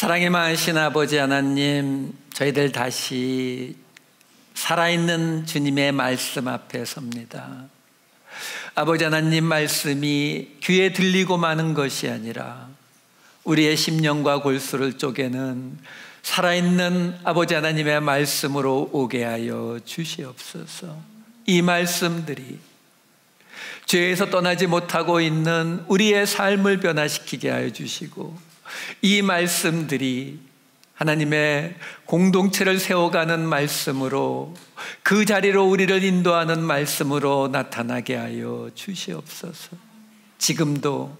사랑이 많으신 아버지 하나님, 저희들 다시 살아있는 주님의 말씀 앞에 섭니다. 아버지 하나님 말씀이 귀에 들리고 마는 것이 아니라 우리의 심령과 골수를 쪼개는 살아있는 아버지 하나님의 말씀으로 오게 하여 주시옵소서. 이 말씀들이 죄에서 떠나지 못하고 있는 우리의 삶을 변화시키게 하여 주시고, 이 말씀들이 하나님의 공동체를 세워가는 말씀으로, 그 자리로 우리를 인도하는 말씀으로 나타나게 하여 주시옵소서. 지금도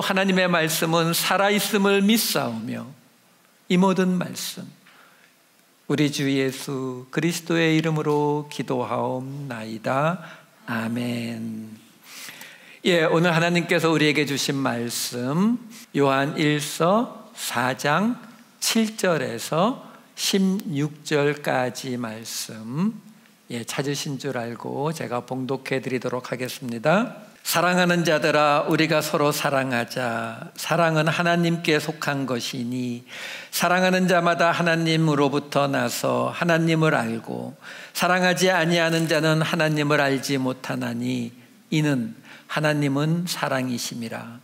하나님의 말씀은 살아있음을 믿사오며 이 모든 말씀 우리 주 예수 그리스도의 이름으로 기도하옵나이다. 아멘. 오늘 하나님께서 우리에게 주신 말씀 요한 1서 4장 7절에서 16절까지 말씀 찾으신 줄 알고 제가 봉독해 드리도록 하겠습니다. 사랑하는 자들아, 우리가 서로 사랑하자. 사랑은 하나님께 속한 것이니 사랑하는 자마다 하나님으로부터 나서 하나님을 알고, 사랑하지 아니하는 자는 하나님을 알지 못하나니 이는 하나님은 사랑이심이라.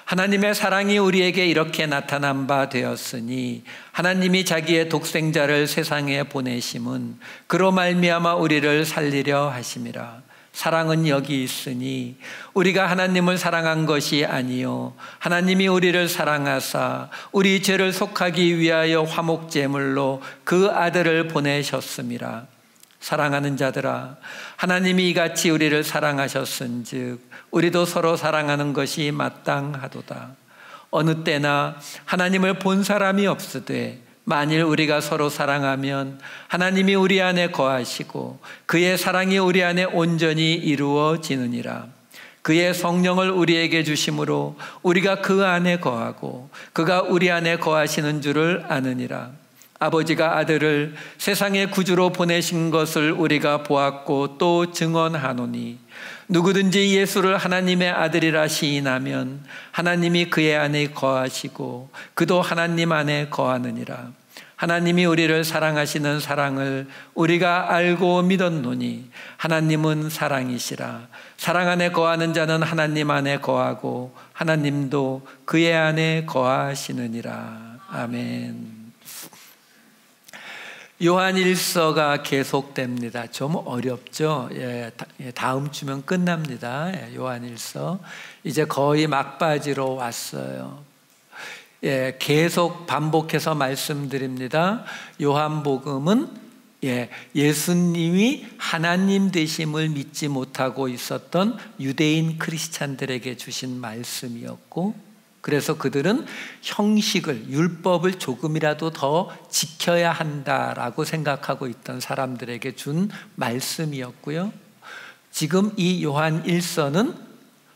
하나님의 사랑이 우리에게 이렇게 나타난 바 되었으니 하나님이 자기의 독생자를 세상에 보내심은 그로 말미암아 우리를 살리려 하심이라. 사랑은 여기 있으니 우리가 하나님을 사랑한 것이 아니요 하나님이 우리를 사랑하사 우리 죄를 속하기 위하여 화목제물로 그 아들을 보내셨음이라. 사랑하는 자들아, 하나님이 이같이 우리를 사랑하셨은즉 우리도 서로 사랑하는 것이 마땅하도다. 어느 때나 하나님을 본 사람이 없으되 만일 우리가 서로 사랑하면 하나님이 우리 안에 거하시고 그의 사랑이 우리 안에 온전히 이루어지느니라. 그의 성령을 우리에게 주심으로 우리가 그 안에 거하고 그가 우리 안에 거하시는 줄을 아느니라. 아버지가 아들을 세상의 구주로 보내신 것을 우리가 보았고 또 증언하노니 누구든지 예수를 하나님의 아들이라 시인하면 하나님이 그의 안에 거하시고 그도 하나님 안에 거하느니라. 하나님이 우리를 사랑하시는 사랑을 우리가 알고 믿었노니 하나님은 사랑이시라. 사랑 안에 거하는 자는 하나님 안에 거하고 하나님도 그의 안에 거하시느니라. 아멘. 요한 1서가 계속됩니다. 좀 어렵죠? 다음 주면 끝납니다. 요한 1서 이제 거의 막바지로 왔어요. 계속 반복해서 말씀드립니다. 요한복음은 예수님이 하나님 되심을 믿지 못하고 있었던 유대인 크리스찬들에게 주신 말씀이었고, 그래서 그들은 형식을, 율법을 조금이라도 더 지켜야 한다라고 생각하고 있던 사람들에게 준 말씀이었고요. 지금 이 요한 1서는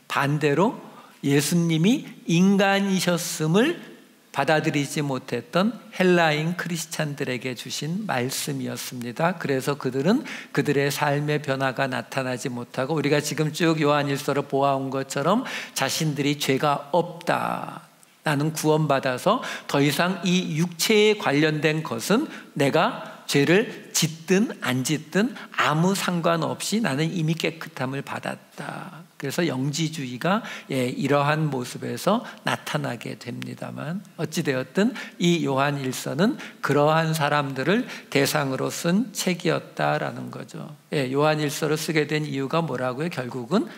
반대로 예수님이 인간이셨음을 받아들이지 못했던 헬라인 크리스찬들에게 주신 말씀이었습니다. 그래서 그들은 그들의 삶의 변화가 나타나지 못하고, 우리가 지금 쭉 요한 1서를 보아온 것처럼 자신들이 죄가 없다, 나는 구원받아서 더 이상 이 육체에 관련된 것은 내가 죄를 짓든 안 짓든 아무 상관없이 나는 이미 깨끗함을 받았다. 그래서 영지주의가 이러한 모습에서 나타나게 됩니다만, 어찌되었든 이 요한 1서는 그러한 사람들을 대상으로 쓴 책이었다라는 거죠. 요한 1서를 쓰게 된 이유가 뭐라고요? 결국은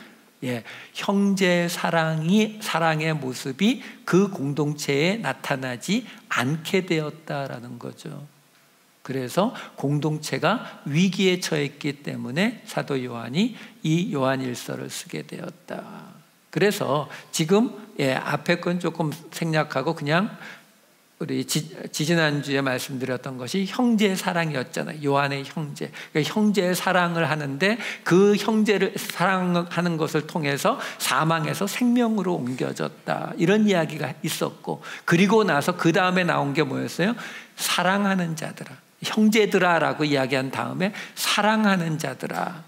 형제 사랑의 모습이 그 공동체에 나타나지 않게 되었다라는 거죠. 그래서 공동체가 위기에 처했기 때문에 사도 요한이 이 요한 1서를 쓰게 되었다. 그래서 지금 앞에 건 조금 생략하고 그냥 우리 지지난주에 말씀드렸던 것이 형제 사랑이었잖아요. 요한의 형제. 그러니까 형제의 사랑을 하는데 그 형제를 사랑하는 것을 통해서 사망에서 생명으로 옮겨졌다. 이런 이야기가 있었고, 그리고 나서 그 다음에 나온 게 뭐였어요? 사랑하는 자들아. 형제들아 라고 이야기한 다음에 사랑하는 자들아.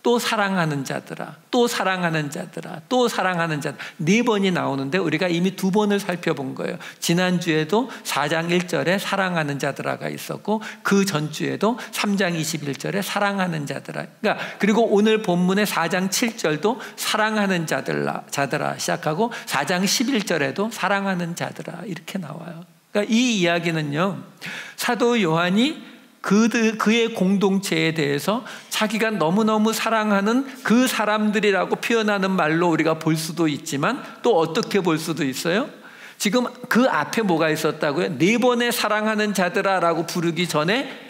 또 사랑하는 자들아, 또 사랑하는 자들아, 또 사랑하는 자들아. 4번이 나오는데 우리가 이미 2번을 살펴본 거예요. 지난주에도 4장 1절에 사랑하는 자들아가 있었고 그 전주에도 3장 21절에 사랑하는 자들아. 그러니까 그리고 오늘 본문의 4장 7절도 사랑하는 자들아 시작하고 4장 11절에도 사랑하는 자들아 이렇게 나와요. 그러니까 이 이야기는요, 사도 요한이 그의 공동체에 대해서 자기가 너무너무 사랑하는 그 사람들이라고 표현하는 말로 우리가 볼 수도 있지만 또 어떻게 볼 수도 있어요? 지금 그 앞에 뭐가 있었다고요? 4번의 사랑하는 자들아 라고 부르기 전에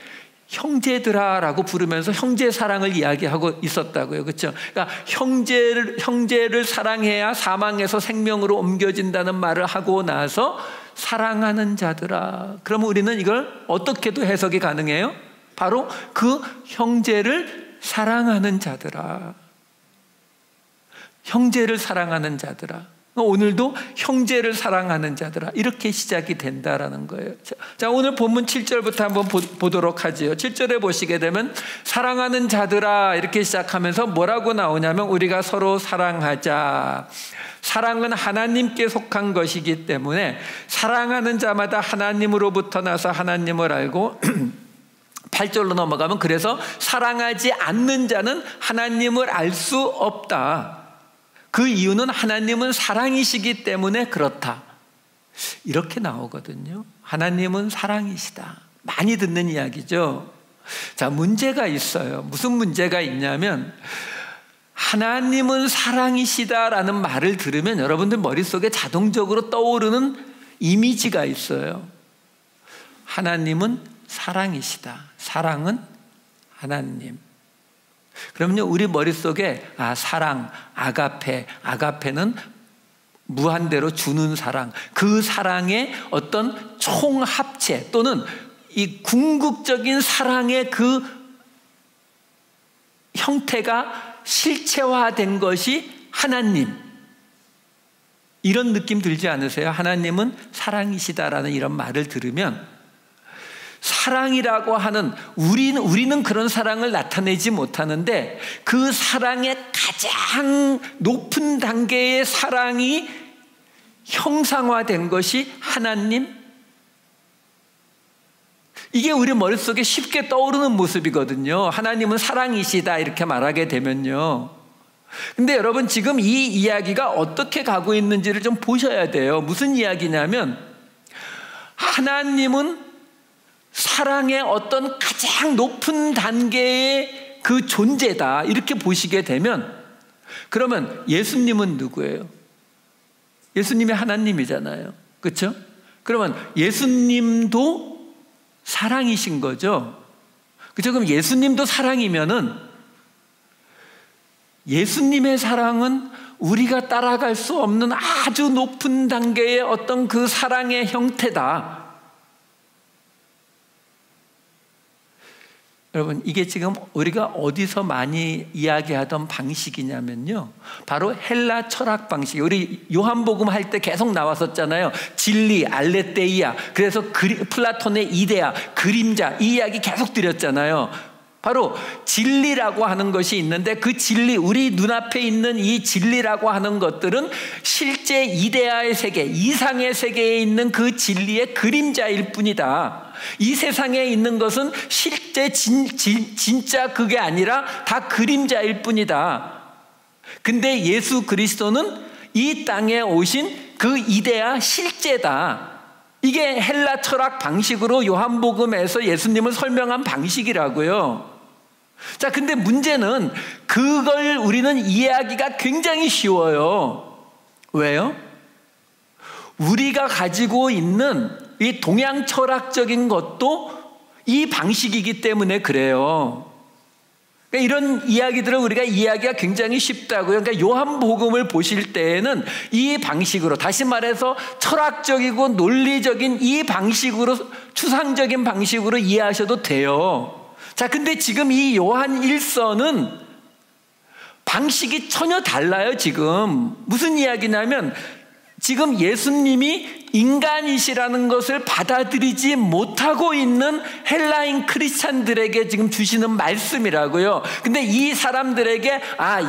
형제들아 라고 부르면서 형제 사랑을 이야기하고 있었다고요. 그렇죠? 그러니까 형제를 사랑해야 사망에서 생명으로 옮겨진다는 말을 하고 나서 사랑하는 자들아. 그러면 우리는 이걸 어떻게도 해석이 가능해요? 바로 그 형제를 사랑하는 자들아. 형제를 사랑하는 자들아. 오늘도 형제를 사랑하는 자들아 이렇게 시작이 된다라는 거예요. 자, 오늘 본문 7절부터 한번 보도록 하지요. 7절에 보시게 되면 사랑하는 자들아 이렇게 시작하면서 뭐라고 나오냐면 우리가 서로 사랑하자. 사랑은 하나님께 속한 것이기 때문에 사랑하는 자마다 하나님으로부터 나서 하나님을 알고 8절로 넘어가면 그래서 사랑하지 않는 자는 하나님을 알 수 없다. 그 이유는 하나님은 사랑이시기 때문에 그렇다. 이렇게 나오거든요. 하나님은 사랑이시다. 많이 듣는 이야기죠. 자, 문제가 있어요. 무슨 문제가 있냐면 하나님은 사랑이시다라는 말을 들으면 여러분들 머릿속에 자동적으로 떠오르는 이미지가 있어요. 하나님은 사랑이시다. 사랑은 하나님. 그러면요, 우리 머릿속에 사랑, 아가페는 무한대로 주는 사랑, 그 사랑의 어떤 총합체 또는 이 궁극적인 사랑의 그 형태가 실체화된 것이 하나님. 이런 느낌 들지 않으세요? 하나님은 사랑이시다라는 이런 말을 들으면 사랑이라고 하는 우리는 그런 사랑을 나타내지 못하는데 그 사랑의 가장 높은 단계의 사랑이 형상화된 것이 하나님. 이게 우리 머릿속에 쉽게 떠오르는 모습이거든요. 하나님은 사랑이시다 이렇게 말하게 되면요. 근데 여러분 지금 이 이야기가 어떻게 가고 있는지를 좀 보셔야 돼요. 무슨 이야기냐면 하나님은 사랑의 어떤 가장 높은 단계의 그 존재다 이렇게 보시게 되면 그러면 예수님은 누구예요? 예수님이 하나님이잖아요. 그렇죠? 그러면 예수님도 사랑이신 거죠. 그렇죠? 그럼 예수님도 사랑이면은 예수님의 사랑은 우리가 따라갈 수 없는 아주 높은 단계의 어떤 그 사랑의 형태다. 여러분 이게 지금 우리가 어디서 많이 이야기하던 방식이냐면요, 바로 헬라 철학 방식. 우리 요한복음 할 때 계속 나왔었잖아요. 진리, 알레테이아. 그래서 플라톤의 이데아, 그림자, 이 이야기 계속 드렸잖아요. 바로 진리라고 하는 것이 있는데 그 진리, 우리 눈앞에 있는 이 진리라고 하는 것들은 실제 이데아의 세계, 이상의 세계에 있는 그 진리의 그림자일 뿐이다. 이 세상에 있는 것은 실제 진짜 그게 아니라 다 그림자일 뿐이다. 근데 예수 그리스도는 이 땅에 오신 그 이데아 실제다. 이게 헬라 철학 방식으로 요한복음에서 예수님을 설명한 방식이라고요. 자, 근데 문제는 그걸 우리는 이해하기가 굉장히 쉬워요. 왜요? 우리가 가지고 있는 이 동양 철학적인 것도 이 방식이기 때문에 그래요. 그러니까 이런 이야기들을 우리가 이해하기가 굉장히 쉽다고요. 그러니까 요한복음을 보실 때에는 이 방식으로, 다시 말해서 철학적이고 논리적인 이 방식으로, 추상적인 방식으로 이해하셔도 돼요. 자, 근데 지금 이 요한 1서는 방식이 전혀 달라요. 지금 무슨 이야기냐면 지금 예수님이 인간이시라는 것을 받아들이지 못하고 있는 헬라인 크리스찬들에게 지금 주시는 말씀이라고요. 근데 이 사람들에게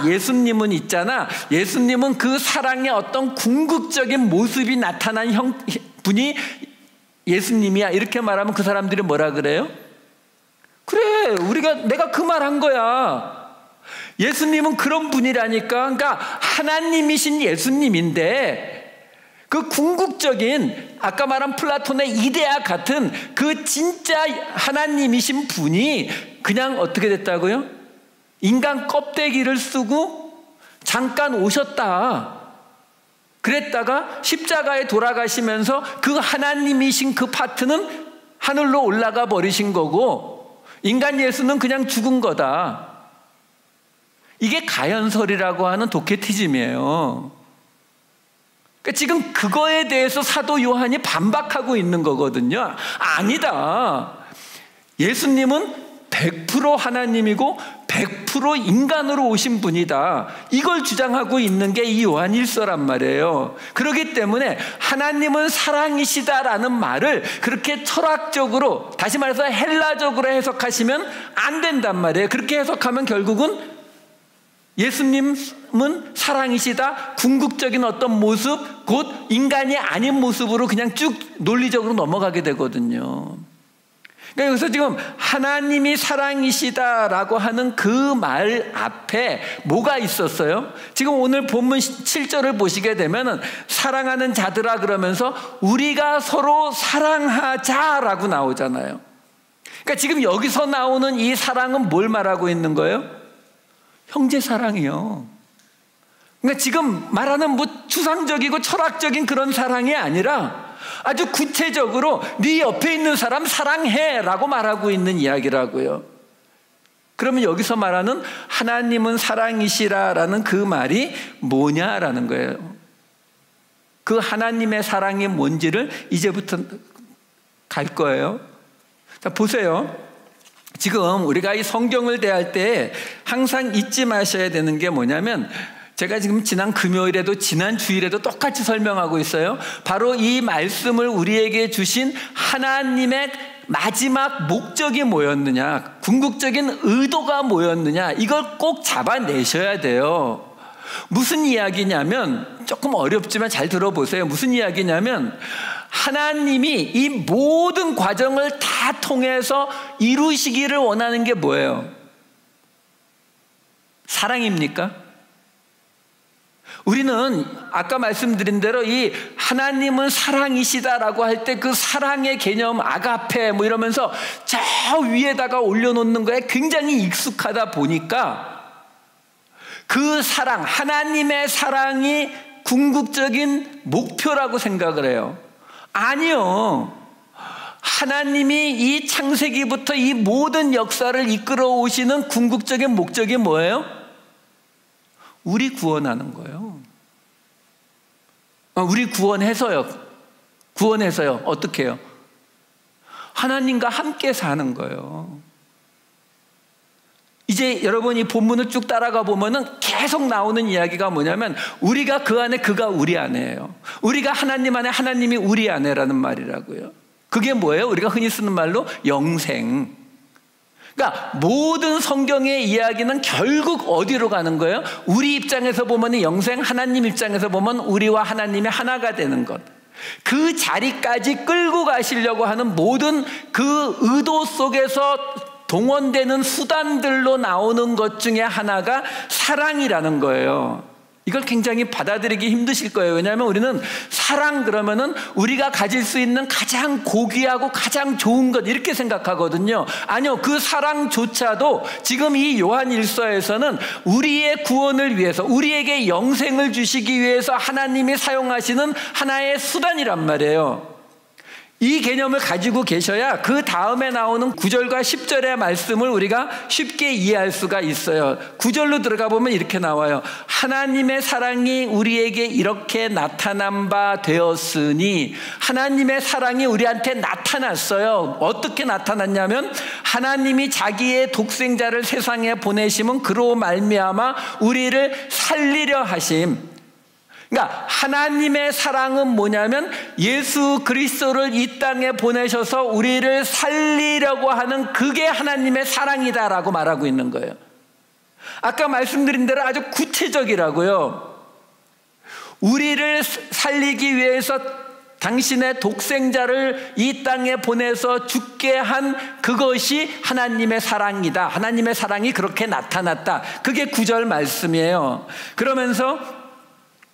예수님은 있잖아. 예수님은 그 사랑의 어떤 궁극적인 모습이 나타난 분이 예수님이야. 이렇게 말하면 그 사람들이 뭐라 그래요? 그래, 내가 그 말 한 거야. 예수님은 그런 분이라니까. 그러니까 하나님이신 예수님인데 그 궁극적인 아까 말한 플라톤의 이데아 같은 그 진짜 하나님이신 분이 그냥 어떻게 됐다고요? 인간 껍데기를 쓰고 잠깐 오셨다. 그랬다가 십자가에 돌아가시면서 그 하나님이신 그 파트는 하늘로 올라가 버리신 거고 인간 예수는 그냥 죽은 거다. 이게 가연설이라고 하는 도케티즘이에요. 그러니까 지금 그거에 대해서 사도 요한이 반박하고 있는 거거든요. 아니다. 예수님은 100% 하나님이고 100% 인간으로 오신 분이다. 이걸 주장하고 있는 게 이 요한 1서란 말이에요. 그렇기 때문에 하나님은 사랑이시다라는 말을 그렇게 철학적으로, 다시 말해서 헬라적으로 해석하시면 안 된단 말이에요. 그렇게 해석하면 결국은 예수님은 사랑이시다, 궁극적인 어떤 모습, 곧 인간이 아닌 모습으로 그냥 쭉 논리적으로 넘어가게 되거든요. 그러니까 여기서 지금 하나님이 사랑이시다라고 하는 그 말 앞에 뭐가 있었어요? 지금 오늘 본문 7절을 보시게 되면 사랑하는 자들아 그러면서 우리가 서로 사랑하자라고 나오잖아요. 그러니까 지금 여기서 나오는 이 사랑은 뭘 말하고 있는 거예요? 형제 사랑이요. 그러니까 지금 말하는 추상적이고 철학적인 그런 사랑이 아니라 아주 구체적으로 네 옆에 있는 사람 사랑해라고 말하고 있는 이야기라고요. 그러면 여기서 말하는 하나님은 사랑이시라라는 그 말이 뭐냐라는 거예요. 그 하나님의 사랑이 뭔지를 이제부터 갈 거예요. 자, 보세요. 지금 우리가 이 성경을 대할 때 항상 잊지 마셔야 되는 게 뭐냐면, 제가 지금 지난 금요일에도 지난 주일에도 똑같이 설명하고 있어요. 바로 이 말씀을 우리에게 주신 하나님의 마지막 목적이 뭐였느냐, 궁극적인 의도가 뭐였느냐, 이걸 꼭 잡아내셔야 돼요. 무슨 이야기냐면, 조금 어렵지만 잘 들어보세요. 무슨 이야기냐면 하나님이 이 모든 과정을 다 통해서 이루시기를 원하는 게 뭐예요? 사랑입니까? 우리는 아까 말씀드린 대로 이 하나님은 사랑이시다라고 할 때 그 사랑의 개념 아가페 뭐 이러면서 저 위에다가 올려놓는 거에 굉장히 익숙하다 보니까 그 사랑, 하나님의 사랑이 궁극적인 목표라고 생각을 해요. 아니요. 하나님이 이 창세기부터 이 모든 역사를 이끌어 오시는 궁극적인 목적이 뭐예요? 우리 구원하는 거예요. 우리 구원해서요. 어떻게 해요? 하나님과 함께 사는 거예요. 이제 여러분이 본문을 쭉 따라가 보면은 계속 나오는 이야기가 뭐냐면 우리가 그 안에, 그가 우리 안에예요. 우리가 하나님 안에, 하나님이 우리 안에라는 말이라고요. 그게 뭐예요? 우리가 흔히 쓰는 말로 영생. 그러니까 모든 성경의 이야기는 결국 어디로 가는 거예요? 우리 입장에서 보면 영생, 하나님 입장에서 보면 우리와 하나님이 하나가 되는 것. 그 자리까지 끌고 가시려고 하는 모든 그 의도 속에서 동원되는 수단들로 나오는 것 중에 하나가 사랑이라는 거예요. 이걸 굉장히 받아들이기 힘드실 거예요. 왜냐하면 우리는 사랑 그러면은 우리가 가질 수 있는 가장 고귀하고 가장 좋은 것 이렇게 생각하거든요. 아니요, 그 사랑조차도 지금 이 요한 1서에서는 우리의 구원을 위해서, 우리에게 영생을 주시기 위해서 하나님이 사용하시는 하나의 수단이란 말이에요. 이 개념을 가지고 계셔야 그 다음에 나오는 9절과 10절의 말씀을 우리가 쉽게 이해할 수가 있어요. 9절로 들어가 보면 이렇게 나와요. 하나님의 사랑이 우리에게 이렇게 나타난 바 되었으니, 하나님의 사랑이 우리한테 나타났어요. 어떻게 나타났냐면 하나님이 자기의 독생자를 세상에 보내심은 그로 말미암아 우리를 살리려 하심. 그러니까 하나님의 사랑은 뭐냐면 예수 그리스도를 이 땅에 보내셔서 우리를 살리려고 하는 그게 하나님의 사랑이다라고 말하고 있는 거예요. 아까 말씀드린 대로 아주 구체적이라고요. 우리를 살리기 위해서 당신의 독생자를 이 땅에 보내서 죽게 한 그것이 하나님의 사랑이다. 하나님의 사랑이 그렇게 나타났다. 그게 9절 말씀이에요. 그러면서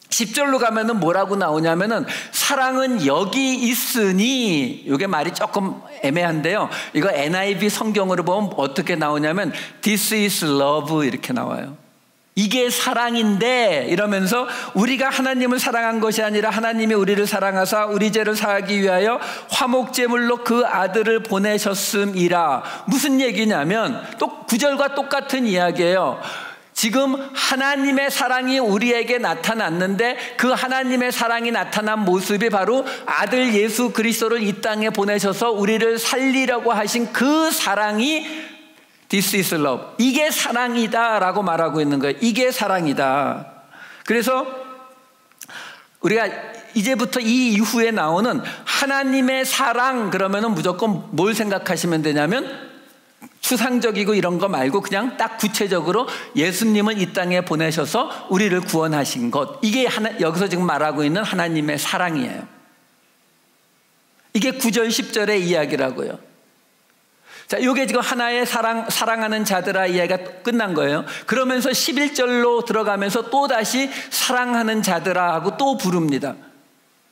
10절로 가면은 뭐라고 나오냐면은 사랑은 여기 있으니, 이게 말이 조금 애매한데요. 이거 NIV 성경으로 보면 어떻게 나오냐면 This is love 이렇게 나와요. 이게 사랑인데, 이러면서 우리가 하나님을 사랑한 것이 아니라 하나님이 우리를 사랑하사 우리 죄를 사하기 위하여 화목제물로 그 아들을 보내셨음이라. 무슨 얘기냐면 또 9절과 똑같은 이야기예요. 지금 하나님의 사랑이 우리에게 나타났는데 그 하나님의 사랑이 나타난 모습이 바로 아들 예수 그리스도를 이 땅에 보내셔서 우리를 살리려고 하신 그 사랑이 This is love. 이게 사랑이다 라고 말하고 있는 거예요. 이게 사랑이다. 그래서 우리가 이제부터 이 이후에 나오는 하나님의 사랑 그러면은 무조건 뭘 생각하시면 되냐면 추상적이고 이런 거 말고 그냥 딱 구체적으로 예수님을 이 땅에 보내셔서 우리를 구원하신 것. 이게 여기서 지금 말하고 있는 하나님의 사랑이에요. 이게 9절 10절의 이야기라고요. 자, 이게 지금 하나의 사랑하는 자들아 이야기가 끝난 거예요. 그러면서 11절로 들어가면서 또다시 사랑하는 자들아 하고 또 부릅니다.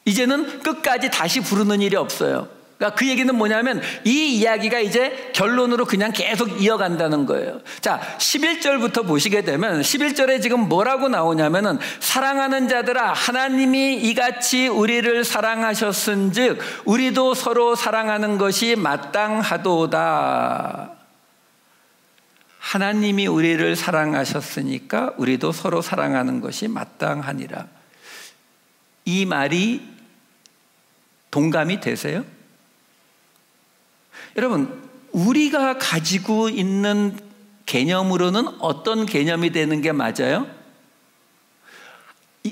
이제는 끝까지 다시 부르는 일이 없어요. 그러니까 그 얘기는 뭐냐면 이 이야기가 이제 결론으로 그냥 계속 이어간다는 거예요. 자, 11절부터 보시게 되면 11절에 지금 뭐라고 나오냐면은 사랑하는 자들아 하나님이 이같이 우리를 사랑하셨은즉 우리도 서로 사랑하는 것이 마땅하도다. 하나님이 우리를 사랑하셨으니까 우리도 서로 사랑하는 것이 마땅하니라. 이 말이 동감이 되세요? 여러분, 우리가 가지고 있는 개념으로는 어떤 개념이 되는 게 맞아요?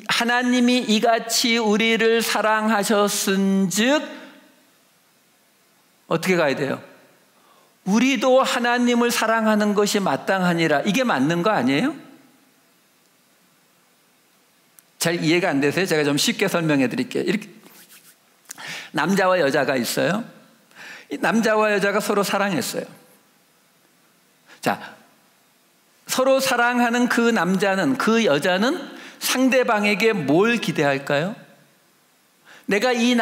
하나님이 이같이 우리를 사랑하셨은즉 어떻게 가야 돼요? 우리도 하나님을 사랑하는 것이 마땅하니라. 이게 맞는 거 아니에요? 잘 이해가 안 되세요? 제가 좀 쉽게 설명해 드릴게요. 이렇게 남자와 여자가 있어요. 이 남자와 여자가 서로 사랑했어요. 자, 서로 사랑하는 그 남자는, 그 여자는 상대방에게 뭘 기대할까요? 내가 이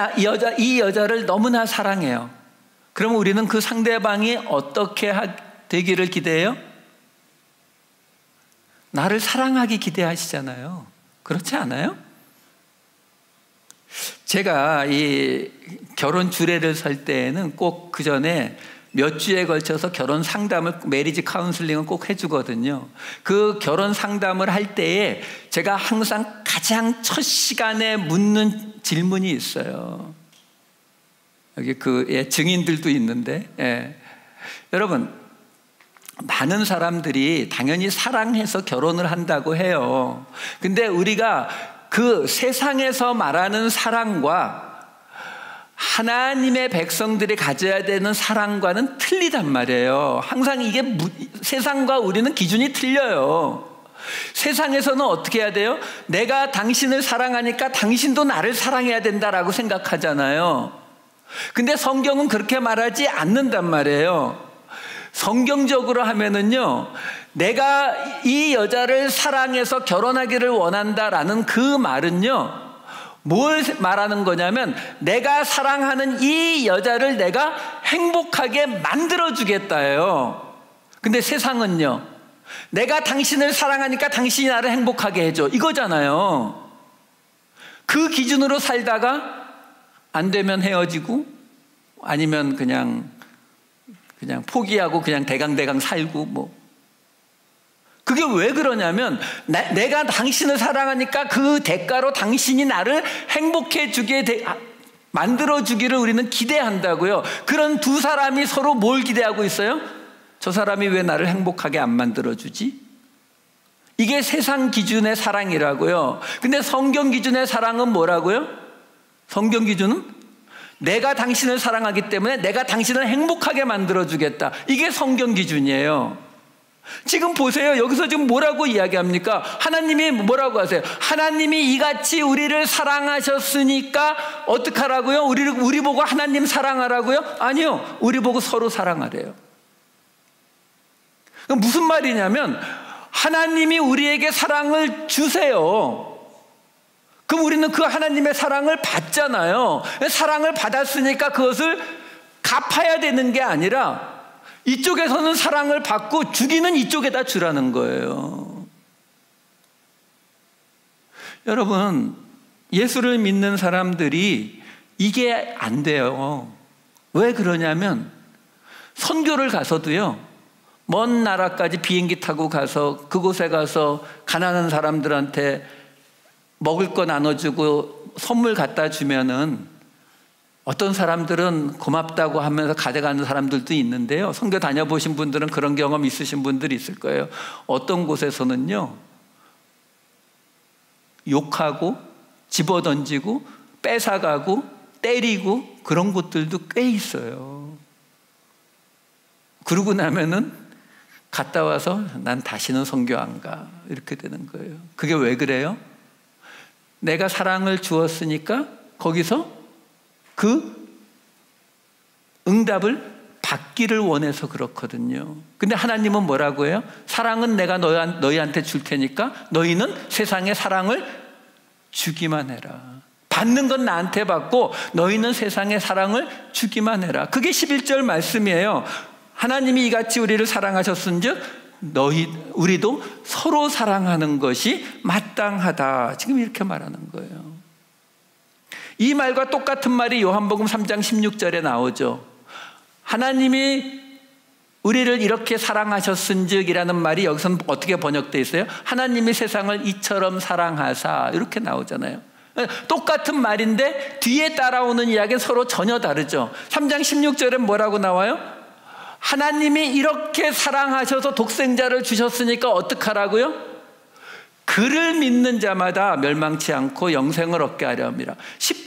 여자를 너무나 사랑해요. 그러면 우리는 그 상대방이 어떻게 되기를 기대해요? 나를 사랑하기 기대하시잖아요. 그렇지 않아요? 제가 이 결혼 주례를 설 때에는 꼭 그 전에 몇 주에 걸쳐서 결혼 상담을, 매리지 카운슬링을 꼭 해주거든요. 그 결혼 상담을 할 때에 제가 항상 가장 첫 시간에 묻는 질문이 있어요. 여기 증인들도 있는데, 여러분, 많은 사람들이 당연히 사랑해서 결혼을 한다고 해요. 근데 우리가 그 세상에서 말하는 사랑과 하나님의 백성들이 가져야 되는 사랑과는 틀리단 말이에요. 항상 이게 세상과 우리는 기준이 틀려요. 세상에서는 어떻게 해야 돼요? 내가 당신을 사랑하니까 당신도 나를 사랑해야 된다라고 생각하잖아요. 근데 성경은 그렇게 말하지 않는단 말이에요. 성경적으로 하면은요, 내가 이 여자를 사랑해서 결혼하기를 원한다라는 그 말은요, 뭘 말하는 거냐면 내가 사랑하는 이 여자를 내가 행복하게 만들어주겠다예요. 근데 세상은요, 내가 당신을 사랑하니까 당신이 나를 행복하게 해줘, 이거잖아요. 그 기준으로 살다가 안 되면 헤어지고 아니면 그냥 포기하고 그냥 대강대강 살고 뭐. 그게 왜 그러냐면 내가 당신을 사랑하니까 그 대가로 당신이 나를 행복해 주게 만들어 주기를 우리는 기대한다고요. 그런 두 사람이 서로 뭘 기대하고 있어요? 저 사람이 왜 나를 행복하게 안 만들어 주지? 이게 세상 기준의 사랑이라고요. 근데 성경 기준의 사랑은 뭐라고요? 성경 기준은 내가 당신을 사랑하기 때문에 내가 당신을 행복하게 만들어주겠다. 이게 성경 기준이에요. 지금 보세요. 여기서 지금 뭐라고 이야기합니까? 하나님이 뭐라고 하세요? 하나님이 이같이 우리를 사랑하셨으니까 어떡하라고요? 우리 보고 하나님 사랑하라고요? 아니요. 우리 보고 서로 사랑하래요. 무슨 말이냐면 하나님이 우리에게 사랑을 주세요. 그럼 우리는 그 하나님의 사랑을 받잖아요. 사랑을 받았으니까 그것을 갚아야 되는 게 아니라 이쪽에서는 사랑을 받고 주기는 이쪽에다 주라는 거예요. 여러분, 예수를 믿는 사람들이 이게 안 돼요. 왜 그러냐면 선교를 가서도요, 먼 나라까지 비행기 타고 가서 그곳에 가서 가난한 사람들한테 먹을 거 나눠주고 선물 갖다 주면은 어떤 사람들은 고맙다고 하면서 가져가는 사람들도 있는데요. 선교 다녀보신 분들은 그런 경험 있으신 분들이 있을 거예요. 어떤 곳에서는요, 욕하고 집어던지고 뺏어가고 때리고 그런 곳들도 꽤 있어요. 그러고 나면은 갔다 와서 난 다시는 선교 안 가. 이렇게 되는 거예요. 그게 왜 그래요? 내가 사랑을 주었으니까 거기서 그 응답을 받기를 원해서 그렇거든요. 근데 하나님은 뭐라고 해요? 사랑은 내가 너희한테 줄 테니까 너희는 세상에 사랑을 주기만 해라. 받는 건 나한테 받고 너희는 세상에 사랑을 주기만 해라. 그게 11절 말씀이에요. 하나님이 이같이 우리를 사랑하셨은즉 우리도 서로 사랑하는 것이 마땅하다. 지금 이렇게 말하는 거예요. 이 말과 똑같은 말이 요한복음 3장 16절에 나오죠. 하나님이 우리를 이렇게 사랑하셨은즉 이라는 말이 여기서는 어떻게 번역되어 있어요? 하나님이 세상을 이처럼 사랑하사 이렇게 나오잖아요. 똑같은 말인데 뒤에 따라오는 이야기는 서로 전혀 다르죠. 3장 16절에 뭐라고 나와요? 하나님이 이렇게 사랑하셔서 독생자를 주셨으니까 어떡하라고요? 그를 믿는 자마다 멸망치 않고 영생을 얻게 하려 합니다.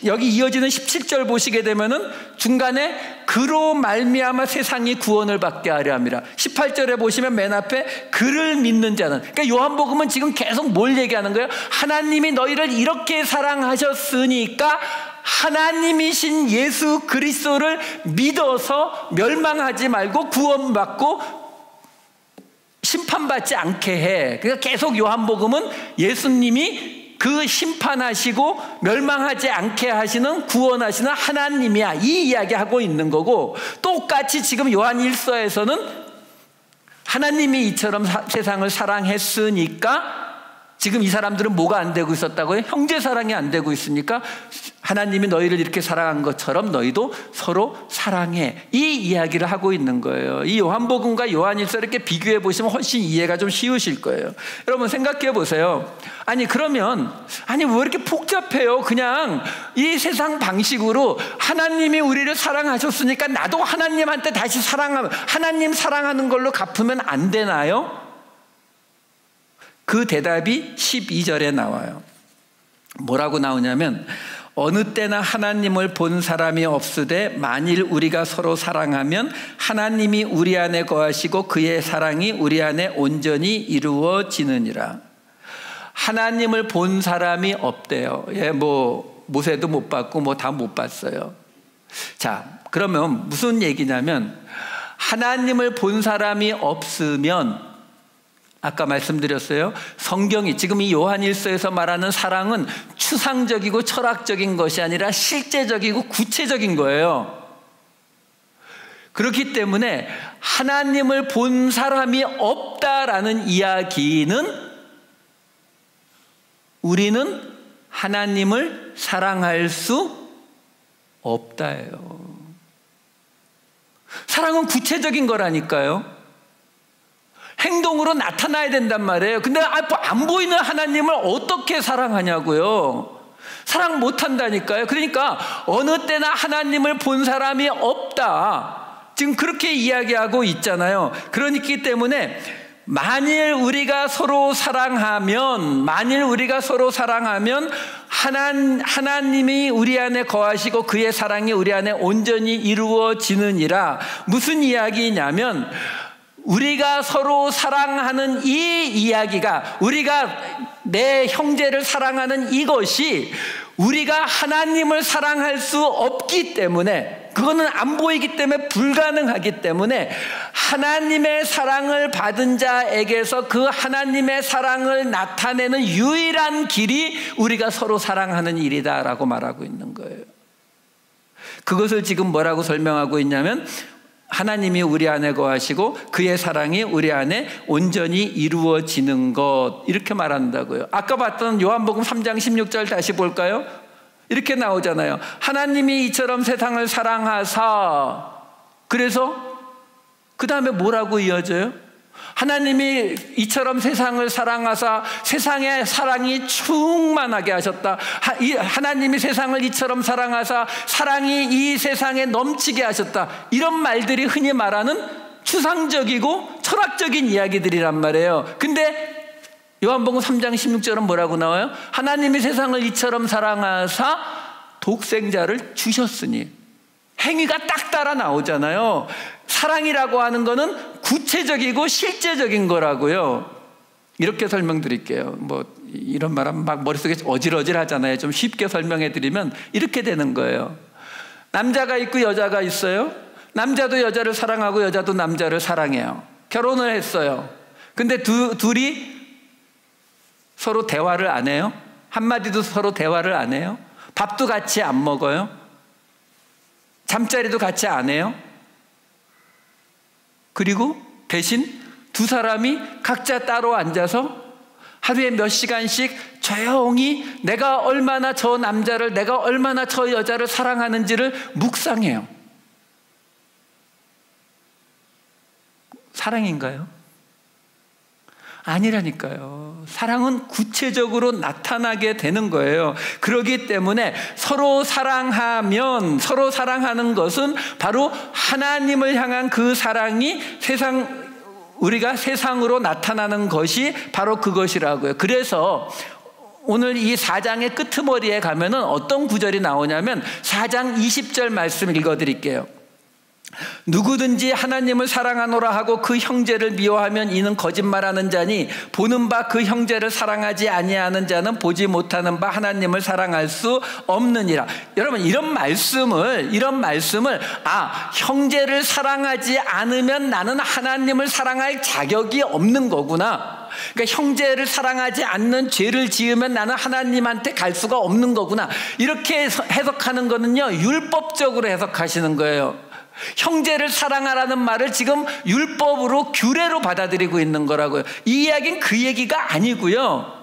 여기 이어지는 17절 보시게 되면은 중간에 그로 말미암아 세상이 구원을 받게 하려 합니다. 18절에 보시면 맨 앞에 그를 믿는 자는, 그러니까 요한복음은 지금 계속 뭘 얘기하는 거예요? 하나님이 너희를 이렇게 사랑하셨으니까 하나님이신 예수 그리스도를 믿어서 멸망하지 말고 구원받고 심판받지 않게 해. 그러니까 계속 요한복음은 예수님이 그 심판하시고 멸망하지 않게 하시는 구원하시는 하나님이야, 이 이야기하고 있는 거고, 똑같이 지금 요한 1서에서는 하나님이 이처럼 세상을 사랑했으니까 지금 이 사람들은 뭐가 안 되고 있었다고요? 형제 사랑이 안 되고 있으니까 하나님이 너희를 이렇게 사랑한 것처럼 너희도 서로 사랑해, 이 이야기를 하고 있는 거예요. 이 요한복음과 요한일서 이렇게 비교해 보시면 훨씬 이해가 좀 쉬우실 거예요. 여러분 생각해 보세요. 아니 그러면 왜 이렇게 복잡해요? 그냥 이 세상 방식으로 하나님이 우리를 사랑하셨으니까 나도 하나님한테 다시 하나님 사랑하는 걸로 갚으면 안 되나요? 그 대답이 12절에 나와요. 뭐라고 나오냐면 어느 때나 하나님을 본 사람이 없으되 만일 우리가 서로 사랑하면 하나님이 우리 안에 거하시고 그의 사랑이 우리 안에 온전히 이루어지느니라. 하나님을 본 사람이 없대요. 모세도 못 봤고 다 못 봤어요. 자, 그러면 무슨 얘기냐면 하나님을 본 사람이 없으면, 아까 말씀드렸어요. 성경이 지금 이 요한일서에서 말하는 사랑은 추상적이고 철학적인 것이 아니라 실제적이고 구체적인 거예요. 그렇기 때문에 하나님을 본 사람이 없다라는 이야기는 우리는 하나님을 사랑할 수 없다예요. 사랑은 구체적인 거라니까요. 행동으로 나타나야 된단 말이에요. 근데 안 보이는 하나님을 어떻게 사랑하냐고요. 사랑 못한다니까요. 그러니까 어느 때나 하나님을 본 사람이 없다, 지금 그렇게 이야기하고 있잖아요. 그렇기 때문에 만일 우리가 서로 사랑하면 하나님이 우리 안에 거하시고 그의 사랑이 우리 안에 온전히 이루어지느니라. 무슨 이야기냐면 우리가 서로 사랑하는 이 이야기가, 우리가 내 형제를 사랑하는 이것이 우리가 하나님을 사랑할 수 없기 때문에, 그거는 안 보이기 때문에 불가능하기 때문에 하나님의 사랑을 받은 자에게서 그 하나님의 사랑을 나타내는 유일한 길이 우리가 서로 사랑하는 일이다라고 말하고 있는 거예요. 그것을 지금 뭐라고 설명하고 있냐면 하나님이 우리 안에 거하시고 그의 사랑이 우리 안에 온전히 이루어지는 것, 이렇게 말한다고요. 아까 봤던 요한복음 3장 16절 다시 볼까요? 이렇게 나오잖아요. 하나님이 이처럼 세상을 사랑하사, 그래서 그 다음에 뭐라고 이어져요? 하나님이 이처럼 세상을 사랑하사 세상의 사랑이 충만하게 하셨다. 하나님이 세상을 이처럼 사랑하사 사랑이 이 세상에 넘치게 하셨다. 이런 말들이 흔히 말하는 추상적이고 철학적인 이야기들이란 말이에요. 근데 요한복음 3장 16절은 뭐라고 나와요? 하나님이 세상을 이처럼 사랑하사 독생자를 주셨으니. 행위가 딱 따라 나오잖아요. 사랑이라고 하는 거는 구체적이고 실제적인 거라고요. 이렇게 설명드릴게요. 뭐 이런 말하면 막 머릿속에 어질어질 하잖아요. 좀 쉽게 설명해 드리면 이렇게 되는 거예요. 남자가 있고 여자가 있어요. 남자도 여자를 사랑하고 여자도 남자를 사랑해요. 결혼을 했어요. 근데 둘이 서로 대화를 안 해요? 한마디도 서로 대화를 안 해요? 밥도 같이 안 먹어요? 잠자리도 같이 안 해요? 그리고 대신 두 사람이 각자 따로 앉아서 하루에 몇 시간씩 조용히 내가 얼마나 저 남자를, 내가 얼마나 저 여자를 사랑하는지를 묵상해요. 사랑인가요? 아니라니까요. 사랑은 구체적으로 나타나게 되는 거예요. 그렇기 때문에 서로 사랑하는 것은 바로 하나님을 향한 그 사랑이 우리가 세상으로 나타나는 것이 바로 그것이라고요. 그래서 오늘 이 4장의 끄트머리에 가면은 어떤 구절이 나오냐면 4장 20절 말씀 읽어드릴게요. 누구든지 하나님을 사랑하노라 하고 그 형제를 미워하면 이는 거짓말하는 자니 보는 바 그 형제를 사랑하지 아니하는 자는 보지 못하는 바 하나님을 사랑할 수 없느니라. 여러분 이런 말씀을 형제를 사랑하지 않으면 나는 하나님을 사랑할 자격이 없는 거구나. 그러니까 형제를 사랑하지 않는 죄를 지으면 나는 하나님한테 갈 수가 없는 거구나. 이렇게 해석하는 거는요, 율법적으로 해석하시는 거예요. 형제를 사랑하라는 말을 지금 율법으로 규례로 받아들이고 있는 거라고요. 이 이야기는 그 얘기가 아니고요.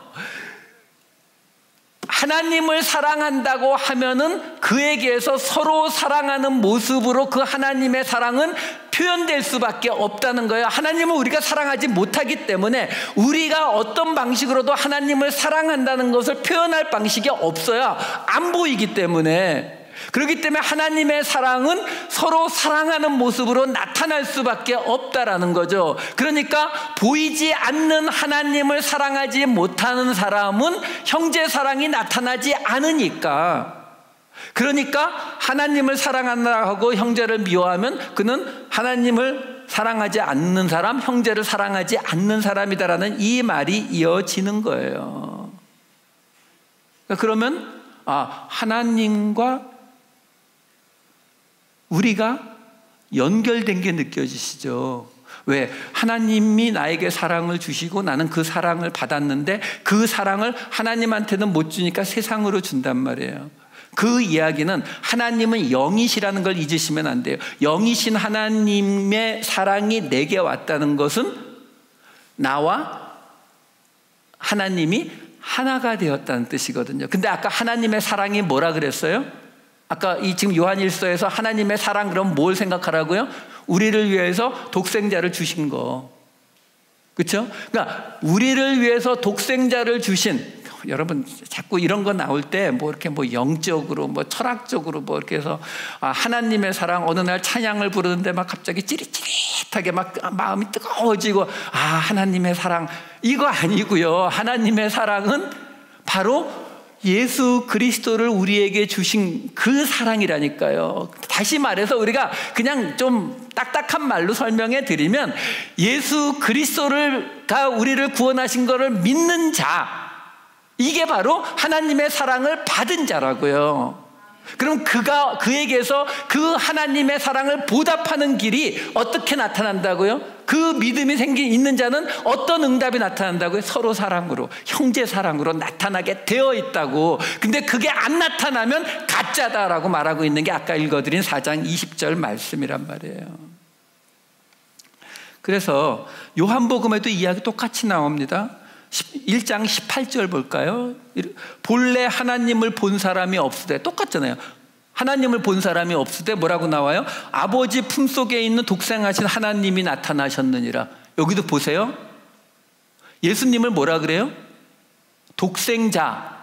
하나님을 사랑한다고 하면은 그에게서 서로 사랑하는 모습으로 그 하나님의 사랑은 표현될 수밖에 없다는 거예요. 하나님을 우리가 사랑하지 못하기 때문에 우리가 어떤 방식으로도 하나님을 사랑한다는 것을 표현할 방식이 없어요. 안 보이기 때문에. 그렇기 때문에 하나님의 사랑은 서로 사랑하는 모습으로 나타날 수밖에 없다라는 거죠. 그러니까 보이지 않는 하나님을 사랑하지 못하는 사람은 형제 사랑이 나타나지 않으니까, 그러니까 하나님을 사랑하고 형제를 미워하면 그는 하나님을 사랑하지 않는 사람, 형제를 사랑하지 않는 사람이다라는 이 말이 이어지는 거예요. 그러면 하나님과 우리가 연결된 게 느껴지시죠? 왜? 하나님이 나에게 사랑을 주시고 나는 그 사랑을 받았는데 그 사랑을 하나님한테는 못 주니까 세상으로 준단 말이에요. 그 이야기는 하나님은 영이시라는 걸 잊으시면 안 돼요. 영이신 하나님의 사랑이 내게 왔다는 것은 나와 하나님이 하나가 되었다는 뜻이거든요. 근데 아까 하나님의 사랑이 뭐라 그랬어요? 아까 지금 요한일서에서 하나님의 사랑 그럼 뭘 생각하라고요? 우리를 위해서 독생자를 주신 거. 그렇죠? 그러니까 우리를 위해서 독생자를 주신, 여러분 자꾸 이런 거 나올 때 뭐 이렇게 뭐 영적으로 뭐 철학적으로 뭐 이렇게 해서 하나님의 사랑 어느 날 찬양을 부르는데 막 갑자기 찌릿찌릿하게 막 마음이 뜨거워지고 하나님의 사랑 이거 아니고요. 하나님의 사랑은 바로 예수 그리스도를 우리에게 주신 그 사랑이라니까요. 다시 말해서 우리가 그냥 좀 딱딱한 말로 설명해 드리면 예수 그리스도가 우리를 구원하신 것을 믿는 자, 이게 바로 하나님의 사랑을 받은 자라고요. 그럼 그에게서 그 하나님의 사랑을 보답하는 길이 어떻게 나타난다고요? 그 믿음이 있는 자는 어떤 응답이 나타난다고요? 서로 사랑으로, 형제 사랑으로 나타나게 되어 있다고. 근데 그게 안 나타나면 가짜다라고 말하고 있는 게 아까 읽어드린 4장 20절 말씀이란 말이에요. 그래서 요한복음에도 이야기 똑같이 나옵니다. 1장 18절 볼까요? 본래 하나님을 본 사람이 없으되, 똑같잖아요. 하나님을 본 사람이 없으되 뭐라고 나와요? 아버지 품속에 있는 독생하신 하나님이 나타나셨느니라. 여기도 보세요. 예수님을 뭐라 그래요? 독생자,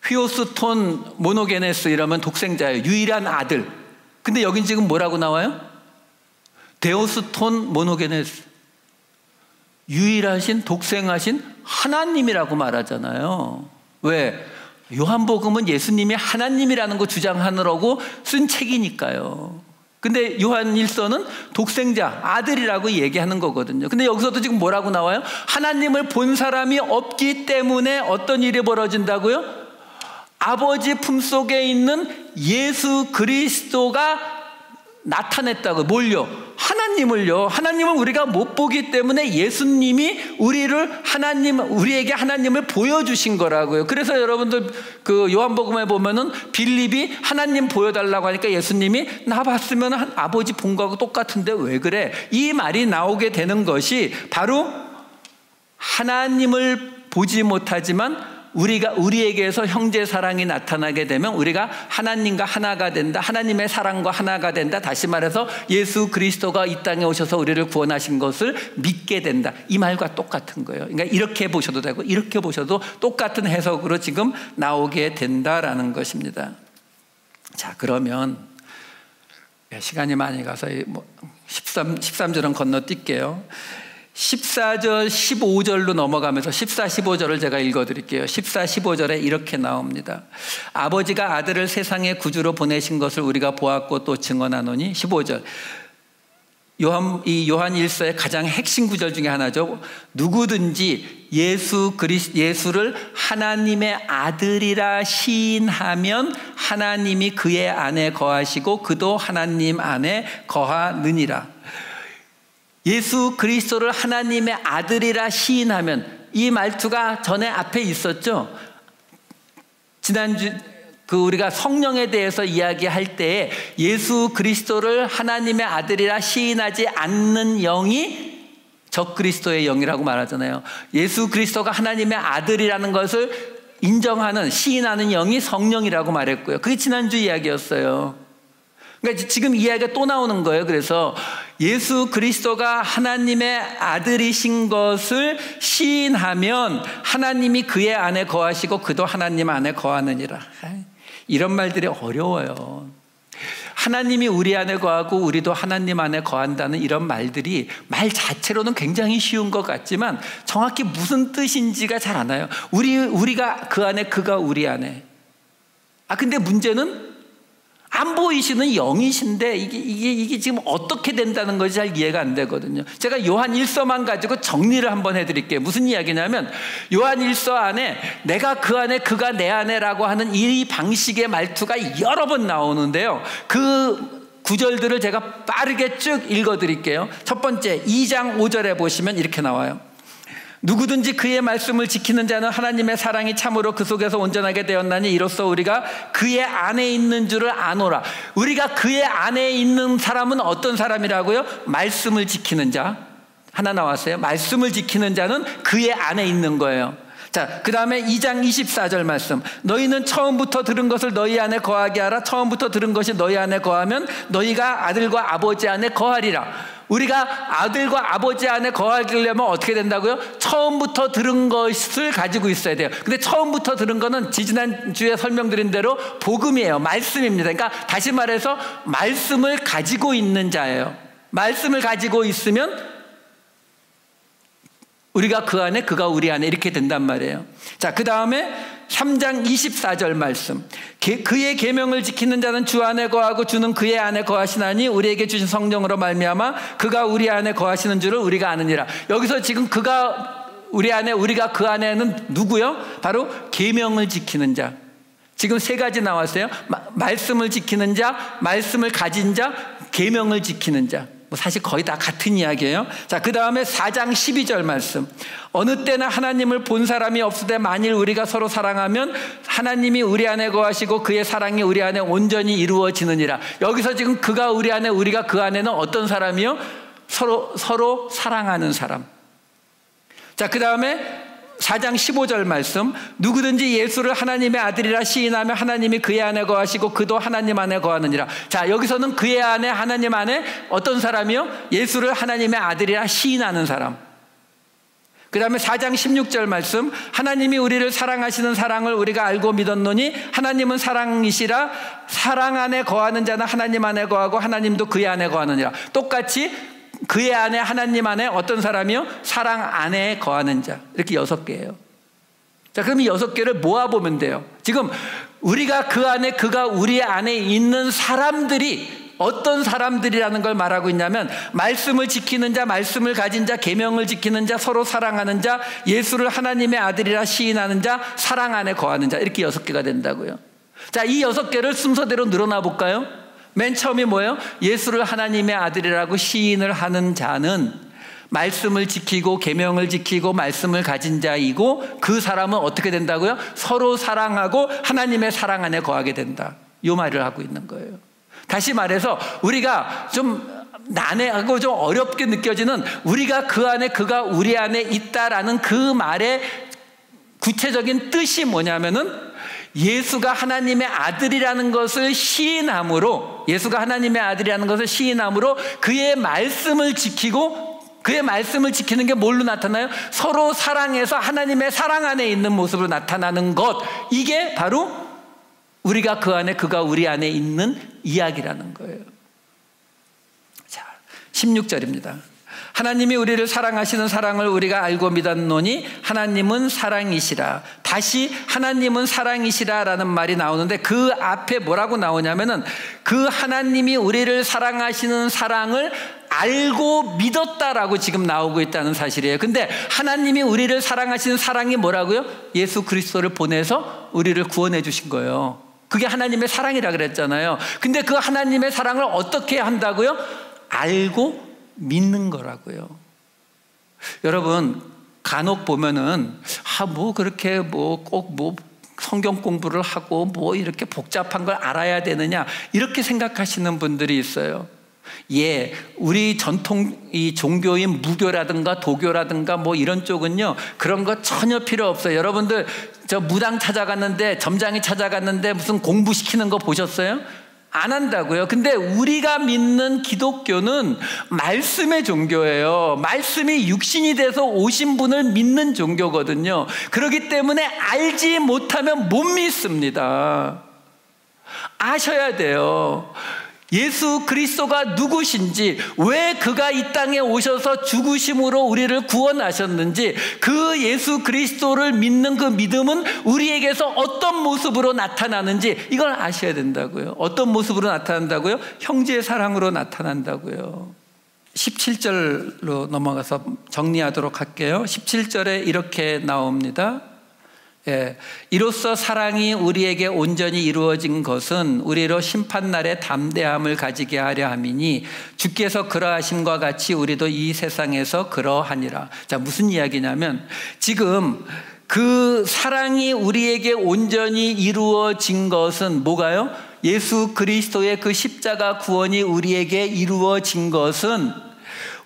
휘오스톤 모노게네스 이러면 독생자예요. 유일한 아들. 근데 여긴 지금 뭐라고 나와요? 데오스톤 모노게네스, 유일하신 독생하신 하나님이라고 말하잖아요. 왜? 요한복음은 예수님이 하나님이라는 거 주장하느라고 쓴 책이니까요. 근데 요한일서는 독생자, 아들이라고 얘기하는 거거든요. 근데 여기서도 지금 뭐라고 나와요? 하나님을 본 사람이 없기 때문에 어떤 일이 벌어진다고요? 아버지 품속에 있는 예수 그리스도가 나타냈다고. 뭘요? 하나님을요. 하나님을 우리가 못 보기 때문에 예수님이 우리에게 하나님을 보여주신 거라고요. 그래서 여러분들 그 요한복음에 보면은 빌립이 하나님 보여달라고 하니까 예수님이 나 봤으면 아버지 본 거하고 똑같은데 왜 그래? 이 말이 나오게 되는 것이 바로 하나님을 보지 못하지만 우리에게서 형제 사랑이 나타나게 되면 우리가 하나님과 하나가 된다. 하나님의 사랑과 하나가 된다. 다시 말해서 예수 그리스도가 이 땅에 오셔서 우리를 구원하신 것을 믿게 된다. 이 말과 똑같은 거예요. 그러니까 이렇게 보셔도 되고 이렇게 보셔도 똑같은 해석으로 지금 나오게 된다라는 것입니다. 자, 그러면 시간이 많이 가서 13절은 건너뛸게요. 14절, 15절로 넘어가면서 14, 15절을 제가 읽어드릴게요. 14, 15절에 이렇게 나옵니다. 아버지가 아들을 세상의 구주로 보내신 것을 우리가 보았고 또 증언하노니. 15절, 요한 일서의 가장 핵심 구절 중에 하나죠. 누구든지 예수를 하나님의 아들이라 시인하면 하나님이 그의 안에 거하시고 그도 하나님 안에 거하느니라. 예수 그리스도를 하나님의 아들이라 시인하면, 이 말투가 전에 앞에 있었죠. 지난주 우리가 성령에 대해서 이야기할 때에 예수 그리스도를 하나님의 아들이라 시인하지 않는 영이 적그리스도의 영이라고 말하잖아요. 예수 그리스도가 하나님의 아들이라는 것을 인정하는, 시인하는 영이 성령이라고 말했고요. 그게 지난주 이야기였어요. 그러니까 지금 이야기가 또 나오는 거예요. 그래서 예수 그리스도가 하나님의 아들이신 것을 시인하면 하나님이 그의 안에 거하시고 그도 하나님 안에 거하느니라. 이런 말들이 어려워요. 하나님이 우리 안에 거하고 우리도 하나님 안에 거한다는 이런 말들이 말 자체로는 굉장히 쉬운 것 같지만 정확히 무슨 뜻인지가 잘 안 와요. 우리가 그 안에, 그가 우리 안에. 근데 문제는 안 보이시는 영이신데 이게 지금 어떻게 된다는 것이 잘 이해가 안 되거든요. 제가 요한 1서만 가지고 정리를 한번 해드릴게요. 무슨 이야기냐면 요한 1서 안에 내가 그 안에 그가 내 안에라고 하는 이 방식의 말투가 여러 번 나오는데요. 그 구절들을 제가 빠르게 쭉 읽어드릴게요. 첫 번째 2장 5절에 보시면 이렇게 나와요. 누구든지 그의 말씀을 지키는 자는 하나님의 사랑이 참으로 그 속에서 온전하게 되었나니 이로써 우리가 그의 안에 있는 줄을 아노라. 우리가 그의 안에 있는 사람은 어떤 사람이라고요? 말씀을 지키는 자. 하나 나왔어요. 말씀을 지키는 자는 그의 안에 있는 거예요. 자, 그 다음에 2장 24절 말씀. 너희는 처음부터 들은 것을 너희 안에 거하게 하라. 처음부터 들은 것이 너희 안에 거하면 너희가 아들과 아버지 안에 거하리라. 우리가 아들과 아버지 안에 거하려면 어떻게 된다고요? 처음부터 들은 것을 가지고 있어야 돼요. 근데 처음부터 들은 거는 지지난주에 설명드린 대로 복음이에요. 말씀입니다. 그러니까 다시 말해서 말씀을 가지고 있는 자예요. 말씀을 가지고 있으면 우리가 그 안에, 그가 우리 안에 이렇게 된단 말이에요. 자, 그 다음에 3장 24절 말씀. 그의 계명을 지키는 자는 주 안에 거하고 주는 그의 안에 거하시나니 우리에게 주신 성령으로 말미암아 그가 우리 안에 거하시는 줄을 우리가 아느니라. 여기서 지금 그가 우리 안에, 우리가 그 안에는 누구요? 바로 계명을 지키는 자. 지금 세 가지 나왔어요. 말씀을 지키는 자, 말씀을 가진 자, 계명을 지키는 자. 사실 거의 다 같은 이야기예요. 자, 그 다음에 4장 12절 말씀. 어느 때나 하나님을 본 사람이 없으되 만일 우리가 서로 사랑하면 하나님이 우리 안에 거하시고 그의 사랑이 우리 안에 온전히 이루어지느니라. 여기서 지금 그가 우리 안에, 우리가 그 안에는 어떤 사람이요? 서로 사랑하는 사람. 자, 그 다음에 4장 15절 말씀. 누구든지 예수를 하나님의 아들이라 시인하면 하나님이 그의 안에 거하시고 그도 하나님 안에 거하느니라. 자, 여기서는 그의 안에, 하나님 안에 어떤 사람이요? 예수를 하나님의 아들이라 시인하는 사람. 그 다음에 4장 16절 말씀. 하나님이 우리를 사랑하시는 사랑을 우리가 알고 믿었노니 하나님은 사랑이시라. 사랑 안에 거하는 자는 하나님 안에 거하고 하나님도 그의 안에 거하느니라. 똑같이 그의 안에, 하나님 안에 어떤 사람이요? 사랑 안에 거하는 자. 이렇게 6개예요. 자, 그럼 이 6개를 모아보면 돼요. 지금 우리가 그 안에, 그가 우리 안에 있는 사람들이 어떤 사람들이라는 걸 말하고 있냐면 말씀을 지키는 자, 말씀을 가진 자, 계명을 지키는 자, 서로 사랑하는 자, 예수를 하나님의 아들이라 시인하는 자, 사랑 안에 거하는 자. 이렇게 6개가 된다고요. 자, 이 6개를 순서대로 늘어나 볼까요? 맨 처음이 뭐예요? 예수를 하나님의 아들이라고 시인을 하는 자는 말씀을 지키고 계명을 지키고 말씀을 가진 자이고 그 사람은 어떻게 된다고요? 서로 사랑하고 하나님의 사랑 안에 거하게 된다. 이 말을 하고 있는 거예요. 다시 말해서 우리가 좀 난해하고 좀 어렵게 느껴지는 우리가 그 안에, 그가 우리 안에 있다라는 그 말의 구체적인 뜻이 뭐냐면은 예수가 하나님의 아들이라는 것을 시인함으로, 예수가 하나님의 아들이라는 것을 시인함으로 그의 말씀을 지키고, 그의 말씀을 지키는 게 뭘로 나타나요? 서로 사랑해서 하나님의 사랑 안에 있는 모습으로 나타나는 것. 이게 바로 우리가 그 안에, 그가 우리 안에 있는 이야기라는 거예요. 자, 16절입니다. 하나님이 우리를 사랑하시는 사랑을 우리가 알고 믿었노니 하나님은 사랑이시라. 다시 하나님은 사랑이시라라는 말이 나오는데 그 앞에 뭐라고 나오냐면은 그 하나님이 우리를 사랑하시는 사랑을 알고 믿었다라고 지금 나오고 있다는 사실이에요. 근데 하나님이 우리를 사랑하시는 사랑이 뭐라고요? 예수 그리스도를 보내서 우리를 구원해 주신 거예요. 그게 하나님의 사랑이라 그랬잖아요. 근데 그 하나님의 사랑을 어떻게 한다고요? 알고 믿는 거라고요. 여러분 간혹 보면은 뭐 그렇게 꼭 성경 공부를 하고 이렇게 복잡한 걸 알아야 되느냐 이렇게 생각하시는 분들이 있어요. 예, 우리 전통 이 종교인 무교라든가 도교라든가 이런 쪽은요 그런 거 전혀 필요 없어요. 여러분들 저 무당 찾아갔는데, 점장이 찾아갔는데 무슨 공부시키는 거 보셨어요? 안 한다고요. 근데 우리가 믿는 기독교는 말씀의 종교예요. 말씀이 육신이 돼서 오신 분을 믿는 종교거든요. 그렇기 때문에 알지 못하면 못 믿습니다. 아셔야 돼요. 예수 그리스도가 누구신지, 왜 그가 이 땅에 오셔서 죽으심으로 우리를 구원하셨는지, 그 예수 그리스도를 믿는 그 믿음은 우리에게서 어떤 모습으로 나타나는지 이걸 아셔야 된다고요. 어떤 모습으로 나타난다고요? 형제의 사랑으로 나타난다고요. 17절로 넘어가서 정리하도록 할게요. 17절에 이렇게 나옵니다. 예, 이로써 사랑이 우리에게 온전히 이루어진 것은 우리로 심판날에 담대함을 가지게 하려 함이니 주께서 그러하심과 같이 우리도 이 세상에서 그러하니라. 자, 무슨 이야기냐면 지금 그 사랑이 우리에게 온전히 이루어진 것은 뭐가요? 예수 그리스도의 그 십자가 구원이 우리에게 이루어진 것은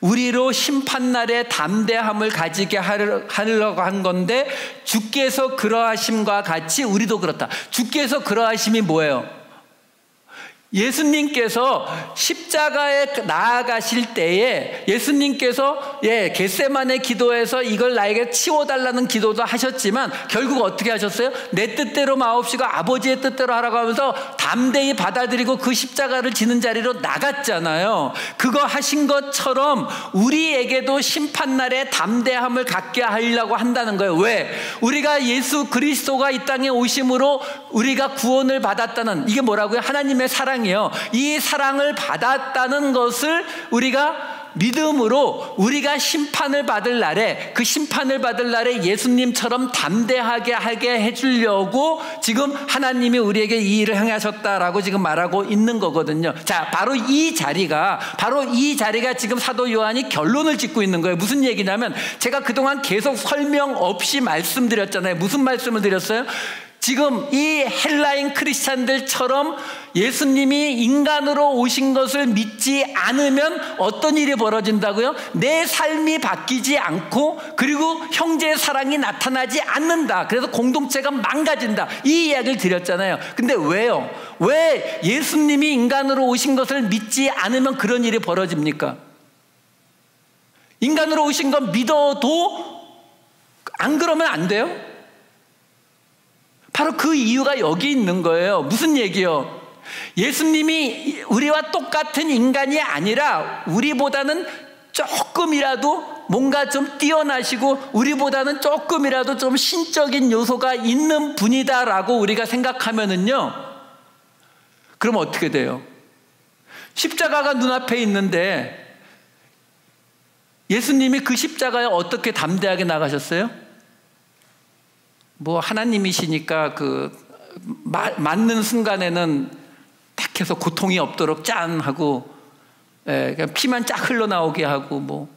우리로 심판날에 담대함을 가지게 하려고 한 건데, 주께서 그러하심과 같이 우리도 그렇다. 주께서 그러하심이 뭐예요? 예수님께서 십자가에 나아가실 때에 예수님께서 겟세마네 기도에서 이걸 나에게 치워달라는 기도도 하셨지만 결국 어떻게 하셨어요? 내 뜻대로 마옵시고 아버지의 뜻대로 하라고 하면서 담대히 받아들이고 그 십자가를 지는 자리로 나갔잖아요. 그거 하신 것처럼 우리에게도 심판날에 담대함을 갖게 하려고 한다는 거예요. 왜? 우리가 예수 그리스도가 이 땅에 오심으로 우리가 구원을 받았다는, 이게 뭐라고요? 하나님의 사랑이에요. 이 사랑을 받았다는 것을 우리가 믿음으로 우리가 심판을 받을 날에, 그 심판을 받을 날에 예수님처럼 담대하게 하게 해주려고 지금 하나님이 우리에게 이 일을 행하셨다라고 지금 말하고 있는 거거든요. 자, 바로 이 자리가 지금 사도 요한이 결론을 짓고 있는 거예요. 무슨 얘기냐면, 제가 그동안 계속 설명 없이 말씀드렸잖아요. 무슨 말씀을 드렸어요? 지금 이 헬라인 크리스찬들처럼 예수님이 인간으로 오신 것을 믿지 않으면 어떤 일이 벌어진다고요? 내 삶이 바뀌지 않고, 그리고 형제의 사랑이 나타나지 않는다. 그래서 공동체가 망가진다. 이 이야기를 드렸잖아요. 근데 왜요? 왜 예수님이 인간으로 오신 것을 믿지 않으면 그런 일이 벌어집니까? 인간으로 오신 건 믿어도 안 그러면 안 돼요? 바로 그 이유가 여기 있는 거예요. 무슨 얘기요? 예수님이 우리와 똑같은 인간이 아니라 우리보다는 조금이라도 뭔가 좀 뛰어나시고 우리보다는 조금이라도 좀 신적인 요소가 있는 분이다라고 우리가 생각하면은요, 그럼 어떻게 돼요? 십자가가 눈앞에 있는데 예수님이 그 십자가에 어떻게 담대하게 나가셨어요? 뭐 하나님이시니까 그 맞는 순간에는 딱 해서 고통이 없도록 짠 하고 그냥 피만 쫙 흘러나오게 하고 뭐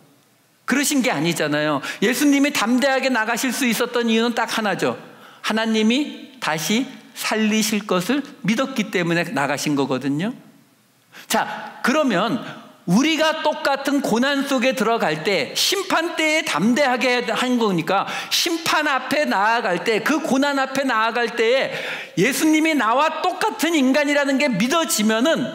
그러신 게 아니잖아요. 예수님이 담대하게 나가실 수 있었던 이유는 딱 하나죠. 하나님이 다시 살리실 것을 믿었기 때문에 나가신 거거든요. 자, 그러면 우리가 똑같은 고난 속에 들어갈 때 심판 때에 담대하게 한 거니까, 심판 앞에 나아갈 때, 그 고난 앞에 나아갈 때에 예수님이 나와 똑같은 인간이라는 게 믿어지면은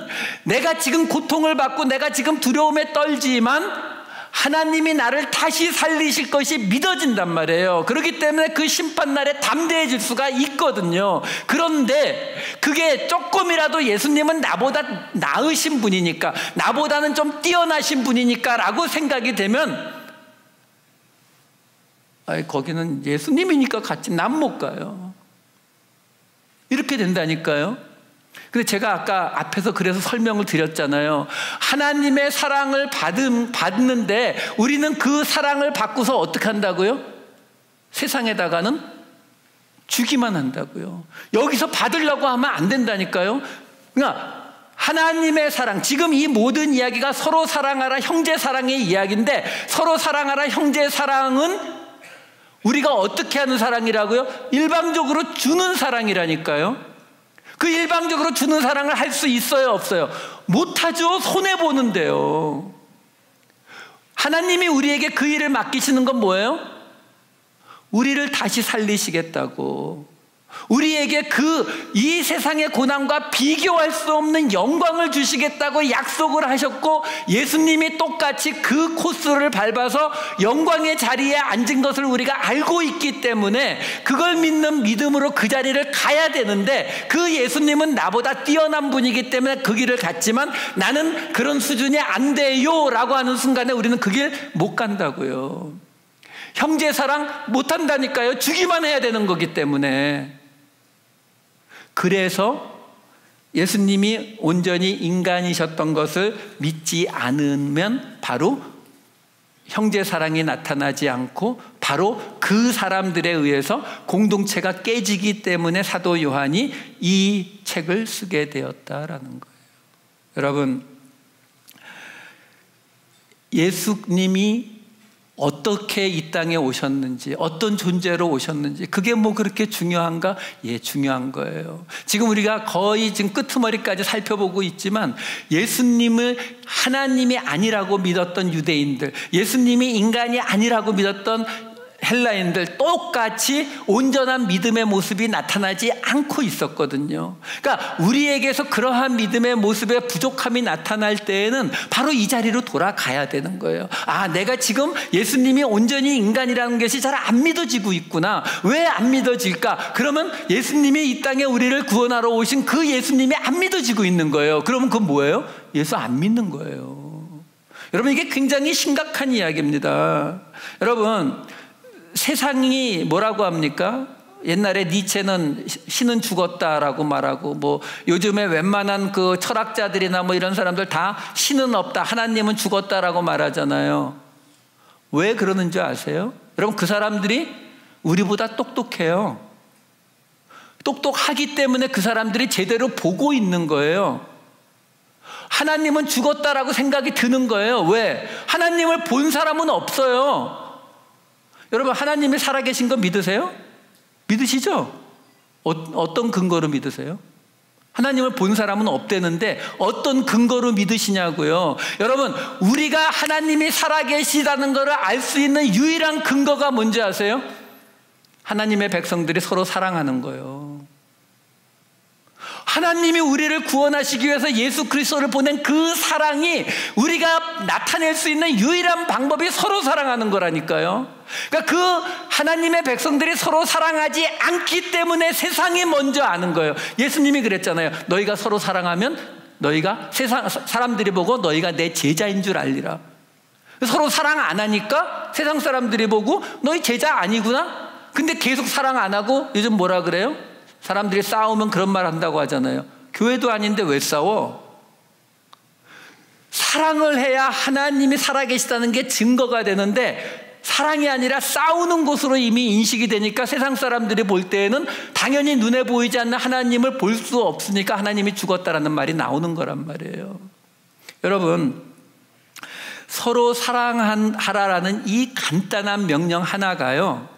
내가 지금 고통을 받고 내가 지금 두려움에 떨지만 하나님이 나를 다시 살리실 것이 믿어진단 말이에요. 그렇기 때문에 그 심판날에 담대해질 수가 있거든요. 그런데 그게 조금이라도 예수님은 나보다 나으신 분이니까, 나보다는 좀 뛰어나신 분이니까 라고 생각이 되면, 거기는 예수님이니까 같이 난 못 가요. 이렇게 된다니까요. 근데 제가 아까 앞에서 그래서 설명을 드렸잖아요. 하나님의 사랑을 받는데 우리는 그 사랑을 받고서 어떻게 한다고요? 세상에다가는 주기만 한다고요. 여기서 받으려고 하면 안 된다니까요. 그러니까 하나님의 사랑, 지금 이 모든 이야기가 서로 사랑하라 형제 사랑의 이야기인데, 서로 사랑하라 형제 사랑은 우리가 어떻게 하는 사랑이라고요? 일방적으로 주는 사랑이라니까요. 그 일방적으로 주는 사랑을 할 수 있어요, 없어요? 못하죠. 손해보는데요. 하나님이 우리에게 그 일을 맡기시는 건 뭐예요? 우리를 다시 살리시겠다고, 우리에게 이 세상의 고난과 비교할 수 없는 영광을 주시겠다고 약속을 하셨고, 예수님이 똑같이 그 코스를 밟아서 영광의 자리에 앉은 것을 우리가 알고 있기 때문에 그걸 믿는 믿음으로 그 자리를 가야 되는데, 그 예수님은 나보다 뛰어난 분이기 때문에 그 길을 갔지만 나는 그런 수준이 안 돼요 라고 하는 순간에 우리는 그 길 못 간다고요. 형제 사랑 못 한다니까요. 주기만 해야 되는 거기 때문에. 그래서 예수님이 온전히 인간이셨던 것을 믿지 않으면 바로 형제 사랑이 나타나지 않고, 바로 그 사람들에 의해서 공동체가 깨지기 때문에 사도 요한이 이 책을 쓰게 되었다라는 거예요. 여러분, 예수님이 어떻게 이 땅에 오셨는지, 어떤 존재로 오셨는지, 그게 뭐 그렇게 중요한가? 예, 중요한 거예요. 지금 우리가 거의 지금 끄트머리까지 살펴보고 있지만, 예수님을 하나님이 아니라고 믿었던 유대인들, 예수님이 인간이 아니라고 믿었던 헬라인들 똑같이 온전한 믿음의 모습이 나타나지 않고 있었거든요. 그러니까 우리에게서 그러한 믿음의 모습의 부족함이 나타날 때에는 바로 이 자리로 돌아가야 되는 거예요. 아, 내가 지금 예수님이 온전히 인간이라는 것이 잘 안 믿어지고 있구나. 왜 안 믿어질까? 그러면 예수님이 이 땅에 우리를 구원하러 오신 그 예수님이 안 믿어지고 있는 거예요. 그러면 그건 뭐예요? 예수 안 믿는 거예요. 여러분, 이게 굉장히 심각한 이야기입니다. 여러분, 세상이 뭐라고 합니까? 옛날에 니체는 신은 죽었다라고 말하고, 뭐 요즘에 웬만한 그 철학자들이나 뭐 이런 사람들 다 신은 없다, 하나님은 죽었다라고 말하잖아요. 왜 그러는 줄 아세요? 여러분, 그 사람들이 우리보다 똑똑해요. 똑똑하기 때문에 그 사람들이 제대로 보고 있는 거예요. 하나님은 죽었다라고 생각이 드는 거예요. 왜? 하나님을 본 사람은 없어요. 여러분, 하나님이 살아계신 거 믿으세요? 믿으시죠? 어떤 근거로 믿으세요? 하나님을 본 사람은 없대는데 어떤 근거로 믿으시냐고요. 여러분, 우리가 하나님이 살아계시다는 것을 알 수 있는 유일한 근거가 뭔지 아세요? 하나님의 백성들이 서로 사랑하는 거예요. 하나님이 우리를 구원하시기 위해서 예수 그리스도를 보낸 그 사랑이 우리가 나타낼 수 있는 유일한 방법이 서로 사랑하는 거라니까요. 그러니까 그 하나님의 백성들이 서로 사랑하지 않기 때문에 세상이 먼저 아는 거예요. 예수님이 그랬잖아요. 너희가 서로 사랑하면 너희가 세상 사람들이 보고 너희가 내 제자인 줄 알리라. 서로 사랑 안 하니까 세상 사람들이 보고 너희 제자 아니구나. 근데 계속 사랑 안 하고 요즘 뭐라 그래요? 사람들이 싸우면 그런 말 한다고 하잖아요. 교회도 아닌데 왜 싸워? 사랑을 해야 하나님이 살아계시다는 게 증거가 되는데, 사랑이 아니라 싸우는 것으로 이미 인식이 되니까 세상 사람들이 볼 때에는 당연히 눈에 보이지 않는 하나님을 볼 수 없으니까 하나님이 죽었다라는 말이 나오는 거란 말이에요. 여러분, 서로 사랑하라라는 이 간단한 명령 하나가요,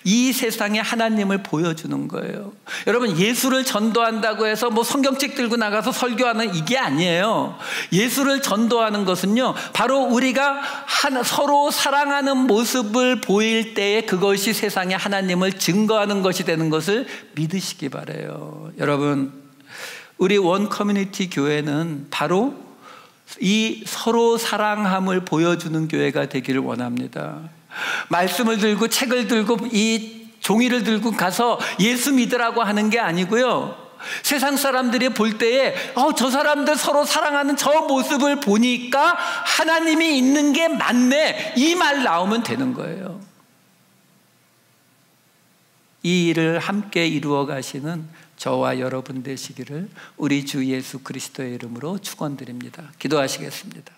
이 세상에 하나님을 보여주는 거예요. 여러분, 예수를 전도한다고 해서 뭐 성경책 들고 나가서 설교하는 이게 아니에요. 예수를 전도하는 것은요, 바로 우리가 서로 사랑하는 모습을 보일 때에 그것이 세상에 하나님을 증거하는 것이 되는 것을 믿으시기 바라요. 여러분, 우리 원 커뮤니티 교회는 바로 이 서로 사랑함을 보여주는 교회가 되기를 원합니다. 말씀을 들고 책을 들고 이 종이를 들고 가서 예수 믿으라고 하는 게 아니고요, 세상 사람들이 볼 때에 저 사람들 서로 사랑하는 저 모습을 보니까 하나님이 있는 게 맞네, 이 말 나오면 되는 거예요. 이 일을 함께 이루어 가시는 저와 여러분 되시기를 우리 주 예수 그리스도의 이름으로 축원드립니다. 기도하시겠습니다.